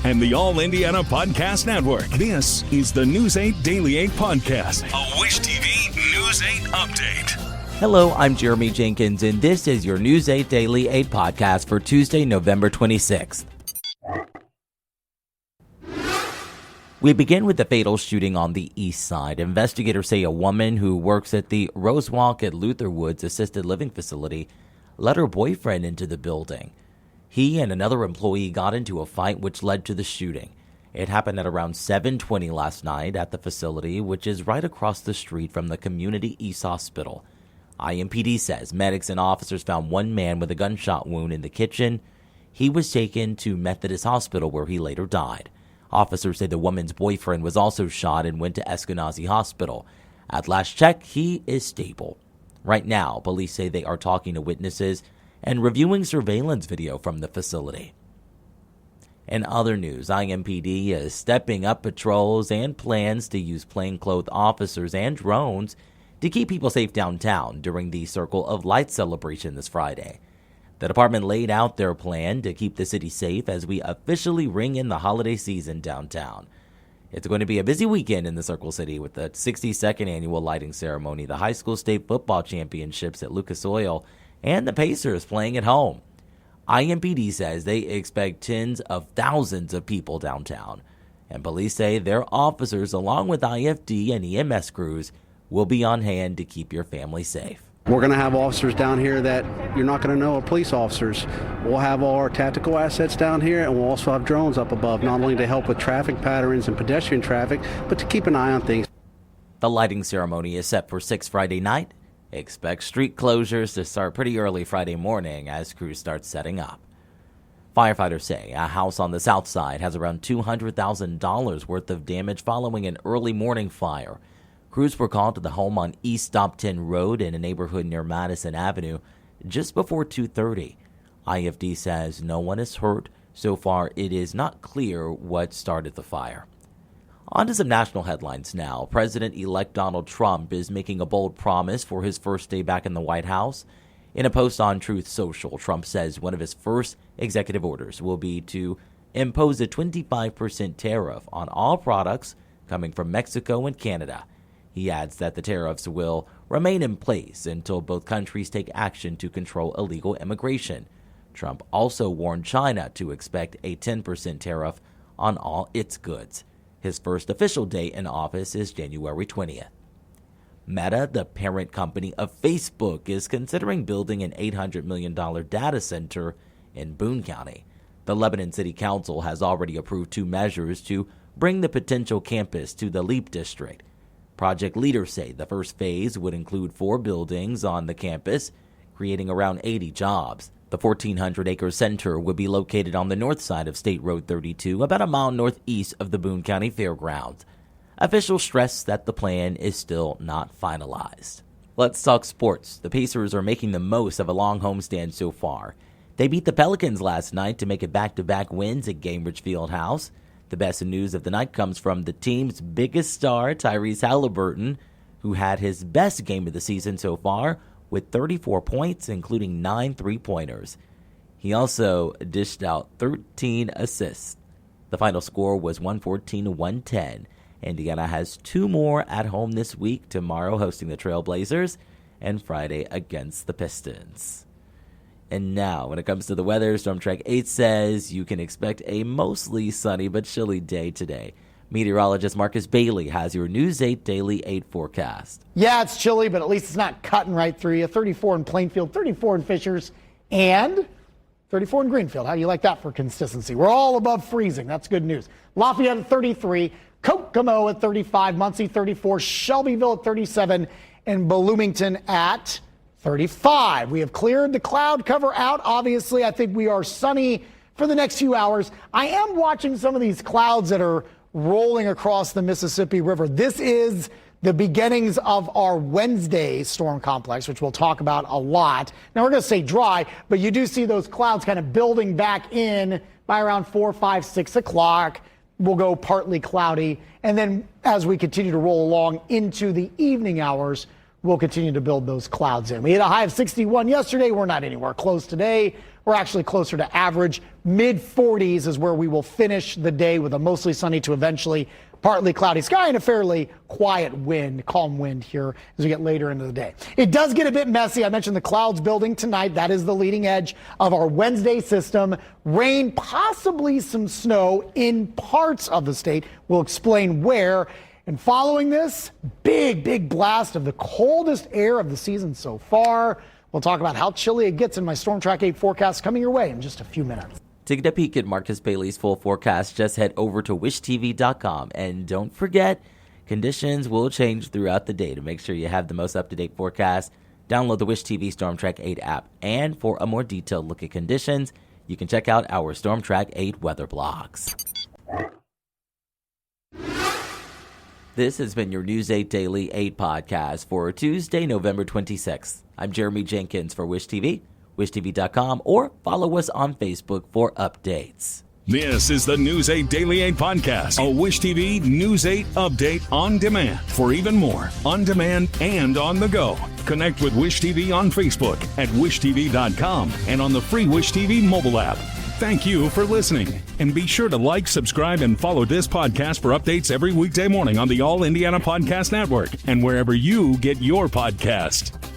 and the All Indiana Podcast Network. This is the News 8 Daily 8 Podcast, a Wish TV News 8 update. Hello, I'm Jeremy Jenkins, and this is your News 8 Daily 8 Podcast for Tuesday, November 26th. We begin with the fatal shooting on the east side. Investigators say a woman who works at the Rose Walk at Luther Woods assisted living facility let her boyfriend into the building. He and another employee got into a fight which led to the shooting. It happened at around 7:20 last night at the facility, which is right across the street from the Community East Hospital. IMPD says medics and officers found one man with a gunshot wound in the kitchen. He was taken to Methodist Hospital where he later died. Officers say the woman's boyfriend was also shot and went to Eskenazi Hospital. At last check, he is stable. Right now, police say they are talking to witnesses and reviewing surveillance video from the facility. In other news, IMPD is stepping up patrols and plans to use plainclothes officers and drones to keep people safe downtown during the Circle of Lights celebration this Friday. The department laid out their plan to keep the city safe as we officially ring in the holiday season downtown. It's going to be a busy weekend in the Circle City with the 62nd annual lighting ceremony, the high school state football championships at Lucas Oil, and the Pacers playing at home. IMPD says they expect tens of thousands of people downtown, and police say their officers, along with IFD and EMS crews, will be on hand to keep your family safe. We're going to have officers down here that you're not going to know are police officers. We'll have all our tactical assets down here, and we'll also have drones up above, not only to help with traffic patterns and pedestrian traffic, but to keep an eye on things. The lighting ceremony is set for 6 Friday night. Expect street closures to start pretty early Friday morning as crews start setting up. Firefighters say a house on the south side has around $200,000 worth of damage following an early morning fire. Crews were called to the home on East Stop 10 Road in a neighborhood near Madison Avenue just before 2:30. IFD says no one is hurt. So far, it is not clear what started the fire. On to some national headlines now. President-elect Donald Trump is making a bold promise for his first day back in the White House. In a post on Truth Social, Trump says one of his first executive orders will be to impose a 25% tariff on all products coming from Mexico and Canada. He adds that the tariffs will remain in place until both countries take action to control illegal immigration. Trump also warned China to expect a 10% tariff on all its goods. His first official day in office is January 20th. Meta, the parent company of Facebook, is considering building an $800 million data center in Boone County. The Lebanon City Council has already approved 2 measures to bring the potential campus to the Leap District. Project leaders say the first phase would include 4 buildings on the campus, creating around 80 jobs. The 1,400-acre center would be located on the north side of State Road 32, about a mile northeast of the Boone County Fairgrounds. Officials stress that the plan is still not finalized. Let's talk sports. The Pacers are making the most of a long homestand so far. They beat the Pelicans last night to make it back-to-back wins at Gainbridge Fieldhouse. The best news of the night comes from the team's biggest star, Tyrese Halliburton, who had his best game of the season so far with 34 points, including 9 three-pointers. He also dished out 13 assists. The final score was 114-110. Indiana has 2 more at home this week, tomorrow hosting the Trailblazers and Friday against the Pistons. And now, when it comes to the weather, Storm Track 8 says you can expect a mostly sunny but chilly day today. Meteorologist Marcus Bailey has your News 8 Daily 8 forecast. Yeah, it's chilly, but at least it's not cutting right through you. 34 in Plainfield, 34 in Fishers, and 34 in Greenfield. How do you like that for consistency? We're all above freezing. That's good news. Lafayette at 33, Kokomo at 35, Muncie 34, Shelbyville at 37, and Bloomington at 35. We have cleared the cloud cover out. Obviously, I think we are sunny for the next few hours. I am watching some of these clouds that are rolling across the Mississippi River. This is the beginnings of our Wednesday storm complex, which we'll talk about a lot. Now, we're going to say dry, but you do see those clouds kind of building back in by around 4, 5, 6 o'clock. We'll go partly cloudy. And then as we continue to roll along into the evening hours, we'll continue to build those clouds in. We had a high of 61 yesterday. We're not anywhere close today. We're actually closer to average. Mid-40s is where we will finish the day with a mostly sunny to eventually partly cloudy sky and a fairly quiet wind, calm wind here as we get later into the day. It does get a bit messy. I mentioned the clouds building tonight. That is the leading edge of our Wednesday system. Rain, possibly some snow in parts of the state. We'll explain where. And following this, big blast of the coldest air of the season so far. We'll talk about how chilly it gets in my Storm Track 8 forecast coming your way in just a few minutes. To get a peek at Marcus Bailey's full forecast, just head over to wishtv.com. And don't forget, conditions will change throughout the day. To make sure you have the most up-to-date forecast, download the Wish TV Storm Track 8 app. And for a more detailed look at conditions, you can check out our Storm Track 8 weather blogs. This has been your News 8 Daily 8 podcast for Tuesday, November 26th. I'm Jeremy Jenkins for Wish TV, wishtv.com, or follow us on Facebook for updates. This is the News 8 Daily 8 podcast, a Wish TV News 8 update on demand. For even more, on demand and on the go, connect with Wish TV on Facebook at wishtv.com and on the free Wish TV mobile app. Thank you for listening, and be sure to like, subscribe, and follow this podcast for updates every weekday morning on the All Indiana Podcast Network and wherever you get your podcast.